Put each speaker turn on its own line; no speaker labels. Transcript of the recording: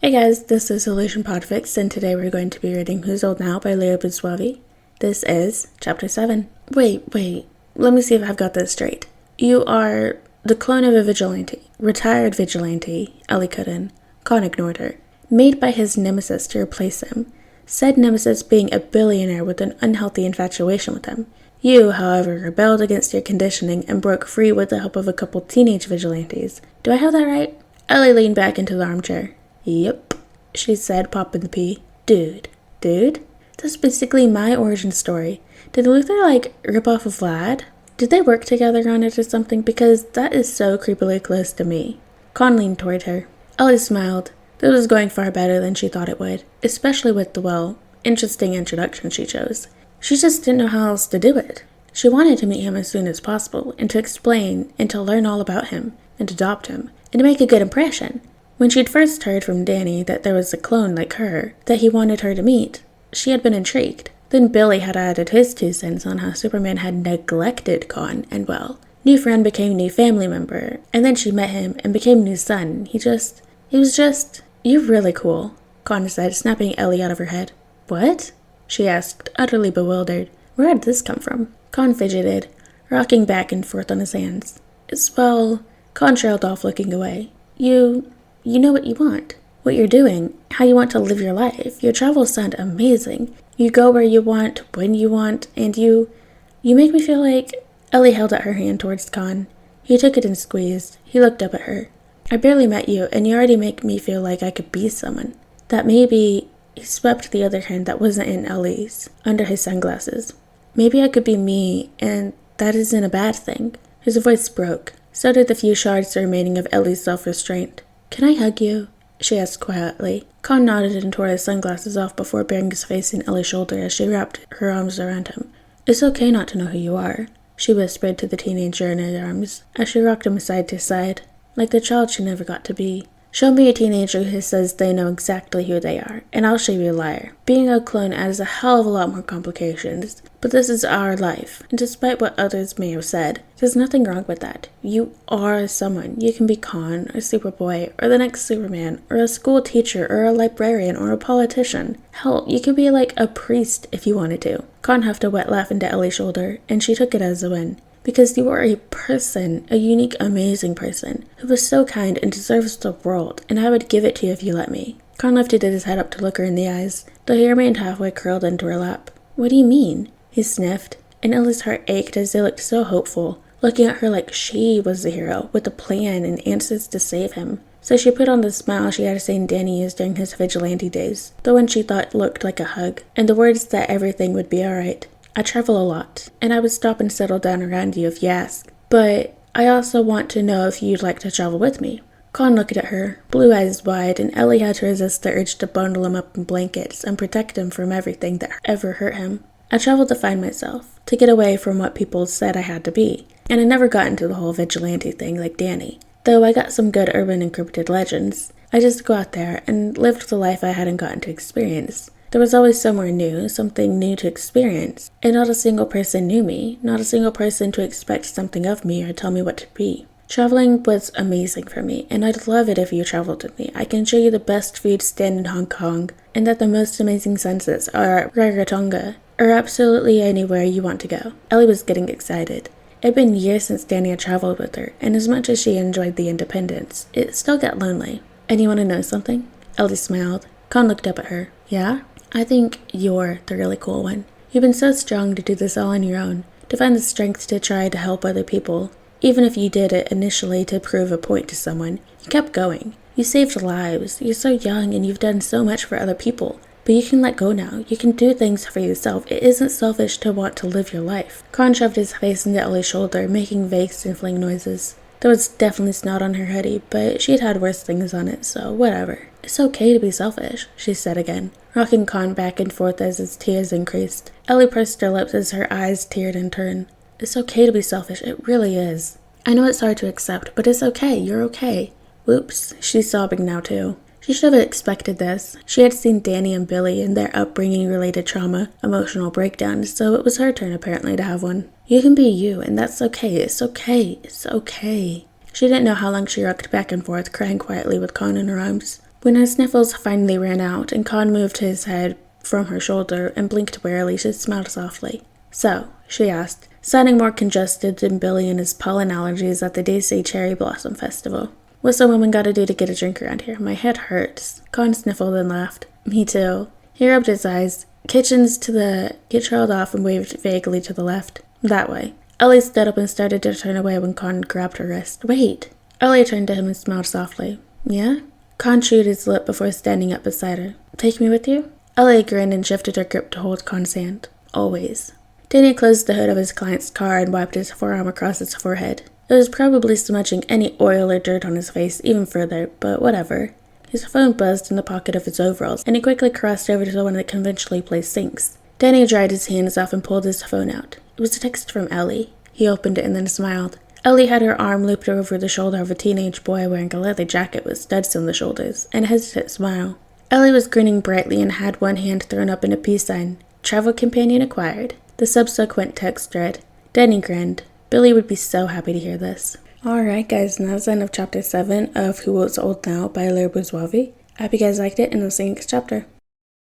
Hey guys, this is Solution Podfic, and today we're going to be reading Who's Old Now by Leo Bousswavi. This is Chapter 7. Wait, let me see if I've got this straight. You are the clone of a vigilante, retired vigilante, Ellie cut in. Khan ignored her. Made by his nemesis to replace him. Said nemesis being a billionaire with an unhealthy infatuation with him. You, however, rebelled against your conditioning and broke free with the help of a couple teenage vigilantes. Do I have that right? Ellie leaned back into the armchair. Yep, she said, popping the pea. Dude? That's basically my origin story. Did Luther, rip off of Vlad? Did they work together on it or something? Because that is so creepily close to me. Con leaned toward her. Ellie smiled. This was going far better than she thought it would, especially with the, interesting introduction she chose. She just didn't know how else to do it. She wanted to meet him as soon as possible, and to explain, and to learn all about him, and adopt him, and to make a good impression. When she'd first heard from Danny that there was a clone like her that he wanted her to meet, she had been intrigued. Then Billy had added his 2 cents on how Superman had neglected Con, and new friend became new family member, and then she met him and became new son. He was just, you're really cool, Con said, snapping Ellie out of her head. What? She asked, utterly bewildered. Where did this come from? Con fidgeted, rocking back and forth on his hands. Con trailed off, looking away. You know what you want, what you're doing, how you want to live your life. Your travels sound amazing. You go where you want, when you want, and you make me feel like... Ellie held out her hand towards Con. He took it and squeezed. He looked up at her. I barely met you, and you already make me feel like I could be someone. That maybe... He swept the other hand that wasn't in Ellie's, under his sunglasses. Maybe I could be me, and that isn't a bad thing. His voice broke. So did the few shards remaining of Ellie's self-restraint. Can I hug you? She asked quietly. Con nodded and tore his sunglasses off before burying his face in Ellie's shoulder as she wrapped her arms around him. It's okay not to know who you are, she whispered to the teenager in her arms as she rocked him side to side, like the child she never got to be. Show me a teenager who says they know exactly who they are, and I'll show you a liar. Being a clone adds a hell of a lot more complications, but this is our life, and despite what others may have said, there's nothing wrong with that. You are someone. You can be Con, or Superboy, or the next Superman, or a school teacher, or a librarian, or a politician. Hell, you could be like a priest if you wanted to. Con huffed a wet laugh into Ellie's shoulder, and she took it as a win. Because you are a person, a unique, amazing person, who was so kind and deserves the world, and I would give it to you if you let me. Con lifted his head up to look her in the eyes, though he remained halfway curled into her lap. What do you mean? He sniffed, and Ellie's heart ached as they looked so hopeful, looking at her like she was the hero, with a plan and answers to save him. So she put on the smile she had seen Danny use during his vigilante days, the one she thought looked like a hug, and the words that everything would be alright. I travel a lot, and I would stop and settle down around you if you ask. But I also want to know if you'd like to travel with me. Con looked at her, blue eyes wide, and Ellie had to resist the urge to bundle him up in blankets and protect him from everything that ever hurt him. I traveled to find myself, to get away from what people said I had to be, and I never got into the whole vigilante thing like Danny. Though I got some good urban encrypted legends, I just go out there and lived the life I hadn't gotten to experience. There was always somewhere new, something new to experience, and not a single person knew me, not a single person to expect something of me or tell me what to be. Traveling was amazing for me, and I'd love it if you traveled with me. I can show you the best food stand in Hong Kong, and that the most amazing sunsets are at Rarotonga, or absolutely anywhere you want to go. Ellie was getting excited. It had been years since Danny had traveled with her, and as much as she enjoyed the independence, it still got lonely. And you want to know something? Ellie smiled. Con looked up at her. Yeah? I think you're the really cool one. You've been so strong to do this all on your own, to find the strength to try to help other people. Even if you did it initially to prove a point to someone, you kept going. You saved lives. You're so young and you've done so much for other people. But you can let go now. You can do things for yourself. It isn't selfish to want to live your life. Con shoved his face into Ellie's shoulder, making vague sniffling noises. There was definitely snot on her hoodie, but she'd had worse things on it, so whatever. It's okay to be selfish, she said again, rocking Con back and forth as his tears increased. Ellie pursed her lips as her eyes teared in turn. It's okay to be selfish, it really is. I know it's hard to accept, but it's okay, you're okay. Whoops, she's sobbing now too. She should have expected this. She had seen Danny and Billy and their upbringing-related trauma, emotional breakdowns, so it was her turn apparently to have one. You can be you, and that's okay. It's okay. It's okay. She didn't know how long she rocked back and forth, crying quietly with Con in her arms. When her sniffles finally ran out and Con moved his head from her shoulder and blinked warily, she smiled softly. "So," she asked, sounding more congested than Billy and his pollen allergies at the DC Cherry Blossom Festival. "What's a woman gotta do to get a drink around here? My head hurts." Con sniffled and laughed. "Me too." He rubbed his eyes. "Kitchen's to the..." He trailed off and waved vaguely to the left. "That way." Ellie stood up and started to turn away when Con grabbed her wrist. "Wait." Ellie turned to him and smiled softly. "Yeah?" Con chewed his lip before standing up beside her. "Take me with you?" Ellie grinned and shifted her grip to hold Con's hand. "Always." Danny closed the hood of his client's car and wiped his forearm across his forehead. It was probably smudging any oil or dirt on his face even further, but whatever. His phone buzzed in the pocket of his overalls, and he quickly crossed over to one of the conventionally placed sinks. Danny dried his hands off and pulled his phone out. It was a text from Ellie. He opened it and then smiled. Ellie had her arm looped over the shoulder of a teenage boy wearing a leather jacket with studs on the shoulders, and a hesitant smile. Ellie was grinning brightly and had one hand thrown up in a peace sign. "Travel companion acquired." The subsequent text read. Danny grinned. Billy would be so happy to hear this. Alright guys, and that's the end of chapter 7 of Who Was Old Now by Leah Bourgeois. I hope you guys liked it, and I'll see you next chapter.